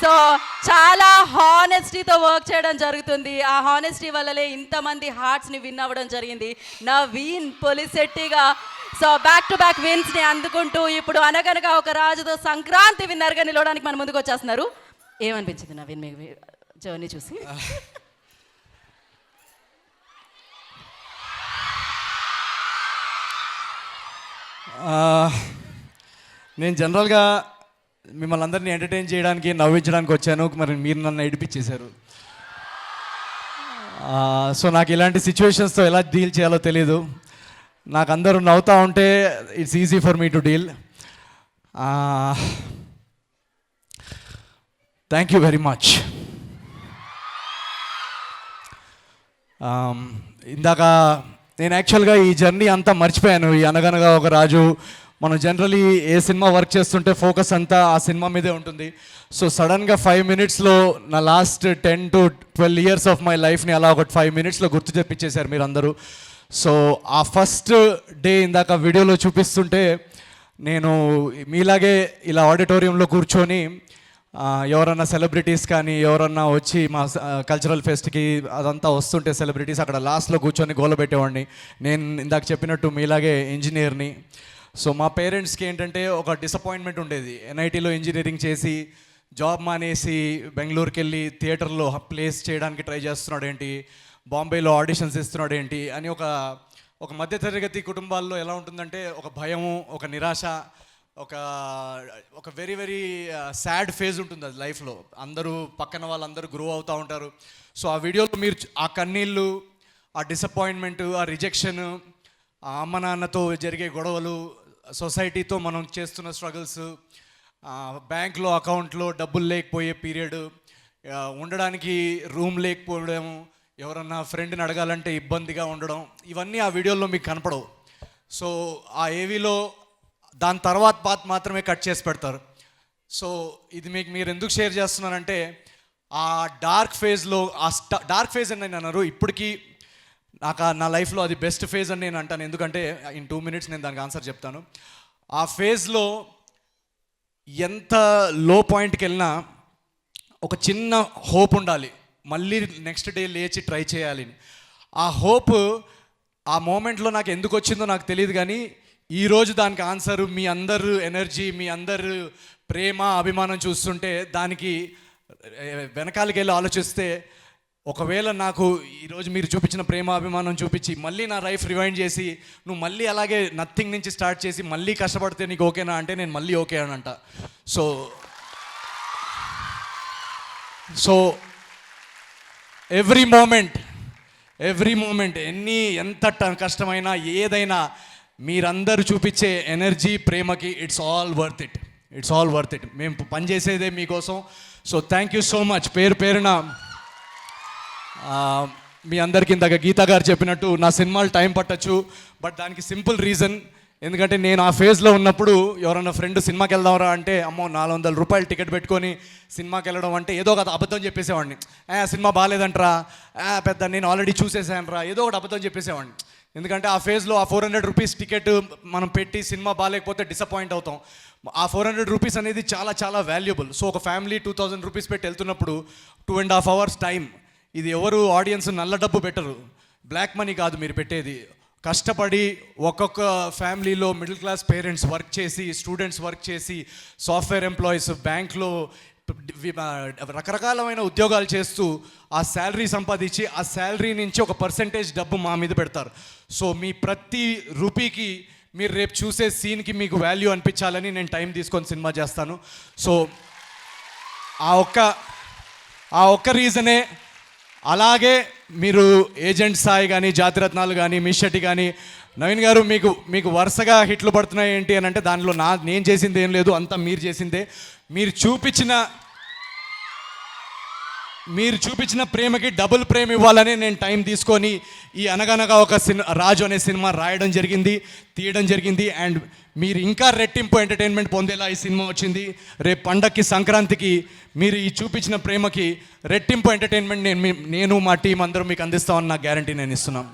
So చాలా హానెస్టీతో work చేయడం జరుగుతుంది. ఆ హానెస్టీ వల్లనే ఇంతమంది హార్ట్స్ని విన్ అవ్వడం జరిగింది. నవీన్ పొలిశెట్టిగా సో బ్యాక్ టు బ్యాక్ విన్స్ని అందుకుంటూ ఇప్పుడు అనగనగా ఒక రాజుతో సంక్రాంతి విన్నర్గా నిలవడానికి మన ముందుకు వచ్చేస్తున్నారు. ఏమనిపించింది నవీన్ మీకు జర్నీ చూసి? నేను జనరల్గా మిమ్మల్ని అందరినీ ఎంటర్టైన్ చేయడానికి నవ్వించడానికి వచ్చాను, మరి మీరు నన్ను ఏడిపించేశారు. సో నాకు ఇలాంటి సిచ్యువేషన్స్తో ఎలా డీల్ చేయాలో తెలీదు. నాకు అందరూ నవ్వుతూ ఉంటే it's easy for me to deal. Thank you very much. ఇందాక నేను యాక్చువల్గా ఈ జర్నీ అంతా మర్చిపోయాను. ఈ అనగనగా ఒక రాజు, మనం జనరలీ ఏ సినిమా వర్క్ చేస్తుంటే ఫోకస్ అంతా ఆ సినిమా మీదే ఉంటుంది. సో సడన్గా 5 minutesలో నా last 10 to 12 years of my లైఫ్ని అలా ఒక 5 minutesలో గుర్తు తెప్పించేశారు మీరు అందరూ. సో ఆ ఫస్ట్ డే ఇందాక వీడియోలో చూపిస్తుంటే నేను మీలాగే ఇలా ఆడిటోరియంలో కూర్చొని ఎవరన్నా సెలబ్రిటీస్ కానీ ఎవరన్నా వచ్చి మా కల్చరల్ ఫెస్ట్కి అదంతా వస్తుంటే సెలబ్రిటీస్ అక్కడ లాస్ట్లో కూర్చొని గోలబెట్టేవాడిని. నేను ఇందాక చెప్పినట్టు మీలాగే ఇంజనీర్ని. సో మా పేరెంట్స్కి ఏంటంటే ఒక డిసప్పాయింట్మెంట్ ఉండేది. ఎన్ఐటీలో ఇంజనీరింగ్ చేసి జాబ్ మానేసి బెంగళూరుకి వెళ్ళి థియేటర్లో ప్లేస్ చేయడానికి ట్రై చేస్తున్నాడు ఏంటి, బాంబేలో ఆడిషన్స్ ఇస్తున్నాడు ఏంటి అని ఒక మధ్యతరగతి కుటుంబాల్లో ఎలా ఉంటుందంటే ఒక భయము, ఒక నిరాశ, ఒక వెరీ వెరీ సాడ్ ఫేజ్ ఉంటుంది అది లైఫ్లో. అందరూ పక్కన వాళ్ళందరూ గ్రో అవుతూ ఉంటారు. సో ఆ వీడియోలో మీరు ఆ కన్నీళ్ళు, ఆ డిసప్పాయింట్మెంట్, ఆ రిజెక్షన్, ఆ అమ్మ నాన్నతో జరిగే గొడవలు, సొసైటీతో మనం చేస్తున్న స్ట్రగుల్స్, బ్యాంక్లో అకౌంట్లో డబ్బులు లేకపోయే పీరియడ్, ఉండడానికి రూమ్ లేకపోవడం, ఎవరన్నా ఫ్రెండ్ని అడగాలంటే ఇబ్బందిగా ఉండడం, ఇవన్నీ ఆ వీడియోలో మీకు కనపడవు. సో ఆ ఏవీలో దాని తర్వాత పాత్ మాత్రమే కట్ చేసి పెడతారు. సో ఇది మీకు మీరు ఎందుకు షేర్ చేస్తున్నానంటే ఆ డార్క్ ఫేజ్లో డార్క్ ఫేజ్ అని నేను అన్నారు. ఇప్పటికీ నా లైఫ్లో అది బెస్ట్ ఫేజ్ అని నేను అంటాను. ఎందుకంటే ఇన్ 2 minutes నేను దానికి ఆన్సర్ చెప్తాను. ఆ ఫేజ్లో ఎంత లో పాయింట్కి వెళ్ళినా ఒక చిన్న హోప్ ఉండాలి, మళ్ళీ నెక్స్ట్ డే లేచి ట్రై చేయాలి. ఆ హోప్ ఆ మూమెంట్లో నాకు ఎందుకు వచ్చిందో నాకు తెలియదు, కానీ ఈరోజు దానికి ఆన్సర్ మీ అందరు ఎనర్జీ, మీ అందరు ప్రేమ, అభిమానం చూస్తుంటే దానికి వెనకాలకి వెళ్ళి ఆలోచిస్తే ఒకవేళ నాకు ఈరోజు మీరు చూపించిన ప్రేమ అభిమానం చూపించి మళ్ళీ నా లైఫ్ రివైండ్ చేసి నువ్వు మళ్ళీ అలాగే నథింగ్ నుంచి స్టార్ట్ చేసి మళ్ళీ కష్టపడితే నీకు ఓకేనా అంటే నేను మళ్ళీ ఓకే అని అంట. సో ఎవ్రీ మూమెంట్ ఎంత కష్టమైనా ఏదైనా మీరందరూ చూపించే ఎనర్జీ, ప్రేమకి ఇట్స్ ఆల్ వర్త్ ఇట్. మేము పనిచేసేదే మీకోసం. So thank you so much. పేరున మీ అందరికీ ఇందాక గీతా గారు చెప్పినట్టు నా సినిమాలు టైం పట్టచ్చు, బట్ దానికి సింపుల్ రీజన్. ఎందుకంటే నేను ఆ ఫేజ్లో ఉన్నప్పుడు ఎవరన్నా ఫ్రెండ్ సినిమాకి వెళ్దాంరా అంటే అమ్మో 400 రూపాయలు టికెట్ పెట్టుకొని సినిమాకి వెళ్ళడం అంటే ఏదో ఒక అబద్ధం చెప్పేసేవాడిని. సినిమా బాగాలేదంటరా, పెద్ద నేను ఆల్రెడీ చూసేసానురా, ఏదో ఒకటి అబద్ధం చెప్పేసేవాడిని. ఎందుకంటే ఆ ఫేజ్లో ఆ 400 రూపీస్ టికెట్ మనం పెట్టి సినిమా బాగాలేకపోతే డిసప్పాయింట్ అవుతాం. ఆ 400 రూపీస్ అనేది చాలా చాలా వాల్యుబుల్. సో ఒక ఫ్యామిలీ 2000 రూపీస్ పెట్టి వెళ్తున్నప్పుడు 2.5 hours టైం, ఇది ఎవరు ఆడియన్స్ నల్ల డబ్బు పెట్టరు, బ్లాక్ మనీ కాదు మీరు పెట్టేది. కష్టపడి ఒక్కొక్క ఫ్యామిలీలో మిడిల్ క్లాస్ పేరెంట్స్ వర్క్ చేసి, స్టూడెంట్స్ వర్క్ చేసి, సాఫ్ట్వేర్ ఎంప్లాయీస్, బ్యాంక్లో రకరకాలమైన ఉద్యోగాలు చేస్తూ ఆ శాలరీ సంపాదించి ఆ శాలరీ నుంచి ఒక పర్సెంటేజ్ డబ్బు మా మీద పెడతారు. సో మీ ప్రతి రూపీకి మీరు రేపు చూసే సీన్కి మీకు వాల్యూ అనిపించాలని నేను టైం తీసుకొని సినిమా చేస్తాను. సో ఆ ఒక్క రీజనే. అలాగే మీరు ఏజెంట్ సాయి కానీ, జాతిరత్నాలు కానీ, మిషెట్టి కానీ, నవీన్ గారు మీకు వరుసగా హిట్లు పడుతున్నాయి ఏంటి అని అంటే దానిలో నేను చేసింది ఏం లేదు, అంతా మీరు చేసిందే. మీరు చూపించిన ప్రేమకి డబుల్ ప్రేమ ఇవ్వాలని నేను టైం తీసుకొని ఈ అనగనగా ఒక రాజు అనే సినిమా రాయడం జరిగింది, తీయడం జరిగింది. అండ్ మీరు ఇంకా రెట్టింపు ఎంటర్టైన్మెంట్ పొందేలా ఈ సినిమా వచ్చింది. రేపు పండక్కి, సంక్రాంతికి మీరు ఈ చూపించిన ప్రేమకి రెట్టింపు ఎంటర్టైన్మెంట్ నేను మా టీం అందరూ మీకు అందిస్తామని నా గ్యారంటీ నేను ఇస్తున్నాను.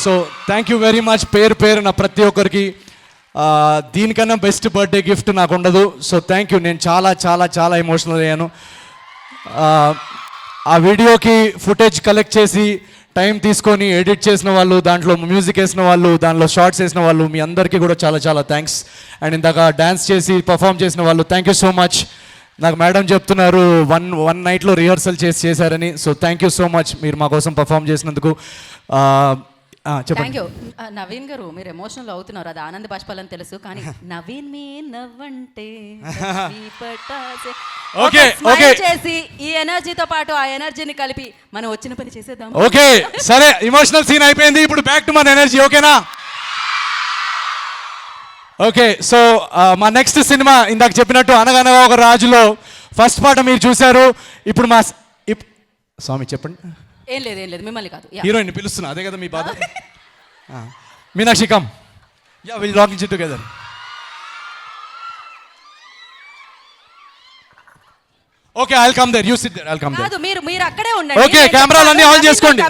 So thank you very much. పేరు నా ప్రతి ఒక్కరికి దీనికన్నా బెస్ట్ బర్త్డే గిఫ్ట్ నాకు ఉండదు. So thank you. నేను చాలా చాలా చాలా ఎమోషనల్ అయ్యాను. ఆ వీడియోకి ఫుటేజ్ కలెక్ట్ చేసి టైం తీసుకొని ఎడిట్ చేసిన వాళ్ళు, దాంట్లో మ్యూజిక్ వేసిన వాళ్ళు, దాంట్లో షార్ట్స్ వేసిన వాళ్ళు, మీ అందరికీ కూడా చాలా చాలా థ్యాంక్స్. అండ్ ఇందాక డ్యాన్స్ చేసి పర్ఫామ్ చేసిన వాళ్ళు థ్యాంక్ యూ సో మచ్. నాకు మేడం చెప్తున్నారు వన్ నైట్లో రిహర్సల్ చేశారని. So thank you so much మీరు మా కోసం పర్ఫామ్ చేసినందుకు. చెప్పండి. Thank you. నవీన్ గారు, మీరు ఎమోషనల్ అవుతున్నారు, అది ఆనంద బాష్పాలని తెలుసు, కానీ నవీన్ మీ నవ్వంటే ఓకే ఓకే చేసి ఈ ఎనర్జీతో పాటు ఆ ఎనర్జీని కలిపి మనం వచ్చిన పని చేసేద్దాం. ఓకే సరే, ఎమోషనల్ సీన్ అయిపోయింది, ఇప్పుడు బ్యాక్ టు మన ఎనర్జీ. ఓకేనా? ఓకే, సో మా నెక్స్ట్ సినిమా ఇందాక చెప్పినట్టు అనగనగా ఒక రాజులో ఫస్ట్ పాట మీరు చూశారు. ఇప్పుడు మా స్వామి చెప్పండి. ఏం లేదు మిమ్మల్ని కాదు, హీరోయిన్ పిలుస్తున్నా, అదే కదా మీ బాధ. Meenakshi come, yeah will launch it together. Okay, I'll come there, you sit there, I'll come there. కాదు, మీరు అక్కడే ఉండండి. ఓకే, కెమెరాలన్నీ ఆన్ చేసుకోండి.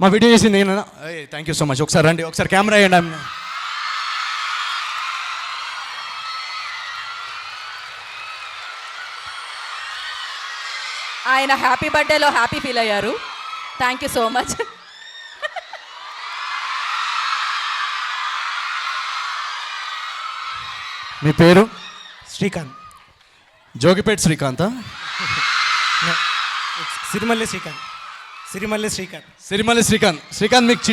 మా వీడియో చేసింది నేనా? Thank you so much. ఒకసారి రండి, ఒకసారి కెమెరా వేయండి. ఆయన హ్యాపీ బర్త్డేలో హ్యాపీ ఫీల్ అయ్యారు. Thank you so much. మీ పేరు? శ్రీకాంత్. జోగిపేట్ శ్రీకాంతా? సిరిమల్లి శ్రీకాంత్. సిరిమల్లి శ్రీకాంత్. సిరిమల్లి శ్రీకాంత్. శ్రీకాంత్, మీకు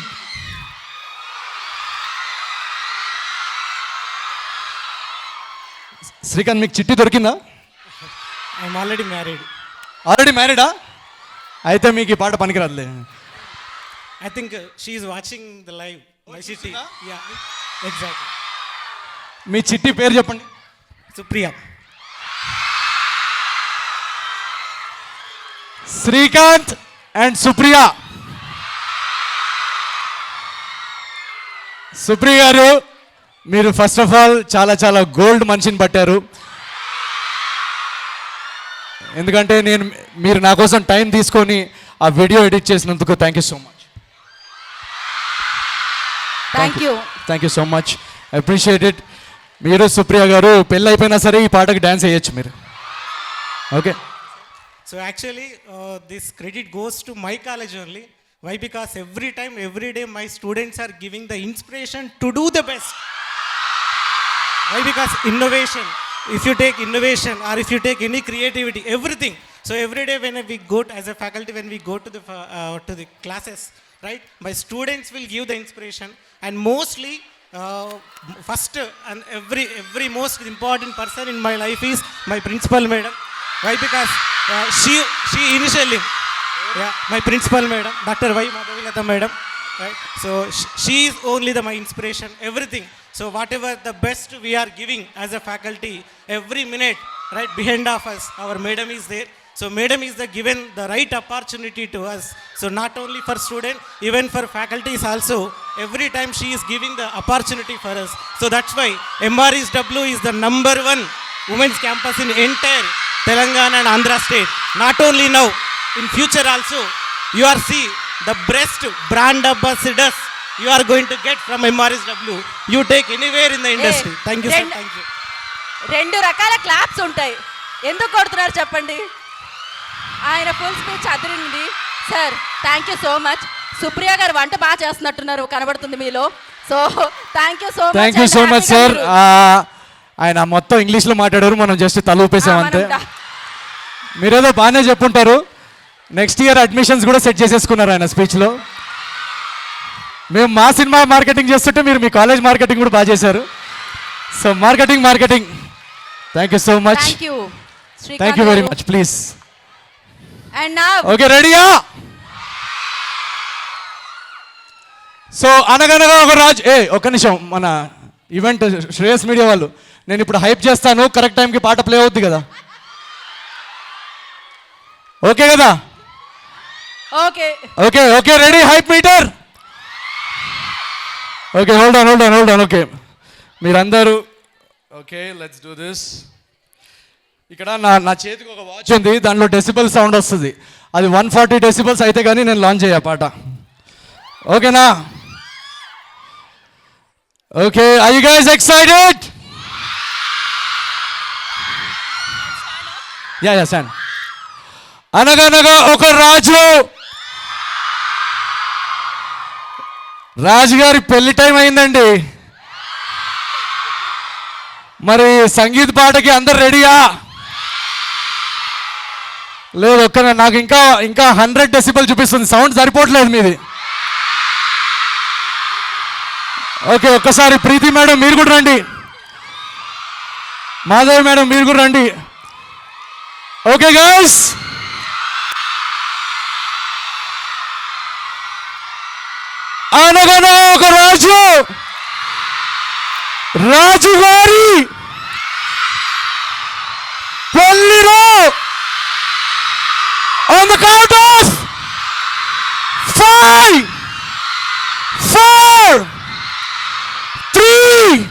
శ్రీకాంత్ మీకు చిట్టి దొరికిందా? I'm already married. ఆల్రెడీ మ్యారీడా? అయితే మీకు ఈ పాట పనికిరాదులే. I think she is watching the live my చిట్టి. Yeah exactly. మీ చిట్టి పేరు చెప్పండి. సుప్రియ. శ్రీకాంత్ అండ్ సుప్రియ. సుప్రియ గారు, మీరు ఫస్ట్ ఆఫ్ ఆల్ చాలా చాలా గోల్డ్ మనిషిని పట్టారు. ఎందుకంటే మీరు నా కోసం టైం తీసుకొని ఆ వీడియో ఎడిట్ చేసినందుకు thank you so much. Thank you so much, appreciate it. మీరు సుప్రియ గారు పెళ్ళి అయిపోయినా సరే ఈ పాటకి డ్యాన్స్ వేయచ్చు మీరు. Okay. So actually, this credit goes to my college only. Why? Because every time, every day, my students are giving the inspiration to do the best. Why? Because innovation. If you take innovation or if you take any creativity, everything. So every day when we go as a faculty, when we go to the classes, right? My students will give the inspiration, and mostly first and every most important person in my life is my principal madam. Why? Because she initially, yeah, my principal madam, Dr. Y. Madhavilata madam, right? So she is only my inspiration, everything. So whatever the best we are giving as a faculty, every minute, right, behind of us, our madam is there. So madam is given the right opportunity to us. So not only for student, even for faculties also, every time she is giving the opportunity for us. So that's why MRSW is the number one women's campus in entire Telangana and Andhra state. Not only now, in future also, you are see the best brand ambassadors you are going to get from MRSW. You take anywhere in the industry. Thank you, sir. Thank you. రెండు రకాల claps ఉంటాయి, ఎందుకు కొడుతున్నారు చెప్పండి? ఆయన full speech Adirindi. Sir thank you so much. Supriya గారు వంట బాగా చేస్తున్నట్టున్నారు, కనబడుతుంది మీలో. So thank you so much. Thank you so much sir. ఆయన మొత్తం ఇంగ్లీష్లో మాట్లాడారు, మనం జస్ట్ తల ఊపేసామంతే. మీరేదో బాగానే చెప్పుంటారు. నెక్స్ట్ ఇయర్ అడ్మిషన్స్ కూడా సెట్ చేసేసుకున్నారు ఆయన స్పీచ్లో. మేము మా సినిమా మార్కెటింగ్ చేస్తుంటే మీరు మీ కాలేజ్ మార్కెటింగ్ కూడా బాగా చేశారు. So marketing thank you so much. Thank you very much. Please. Okay, రెడీయా? సో అనగనగా ఒక రాజు. ఒక్క నిమిషం, మన ఈవెంట్ శ్రేయస్ మీడియా వాళ్ళు, నేను ఇప్పుడు హైప్ చేస్తాను, కరెక్ట్ టైంకి పాట ప్లే అవుద్ది కదా? ఓకే కదా? Okay okay okay ready, hype meter. Okay, hold on. Okay, మీరందరూ ఓకే, లెట్స్ డూ దిస్. ఇక్కడ నా చేతికి ఒక వాచ్ ఉంది, దాంట్లో డెసిబల్ సౌండ్ వస్తుంది. అది 140 డెసిబల్స్ అయితే కానీ నేను లాంచ్ అయ్యా పాట. ఓకేనా? Okay, are you guys excited? Yeah, stand. అనగనగా ఒక రాజుగారి పెళ్లి టైం అయిందండి. మరి సంగీత పాటకి అందరు రెడీయా? లేదు, నాకు ఇంకా 100 డెసిబల్ చూపిస్తుంది, సౌండ్ సరిపోవట్లేదు మీది. ఓకే, ఒక్కసారి ప్రీతి మేడం మీరు కూడా రండి, మాధవి మేడం మీరు కూడా రండి. ఓకే గైస్, అనగనగా ఒక రాజుగారి పెళ్లిలో on the count of 5, 4, 3,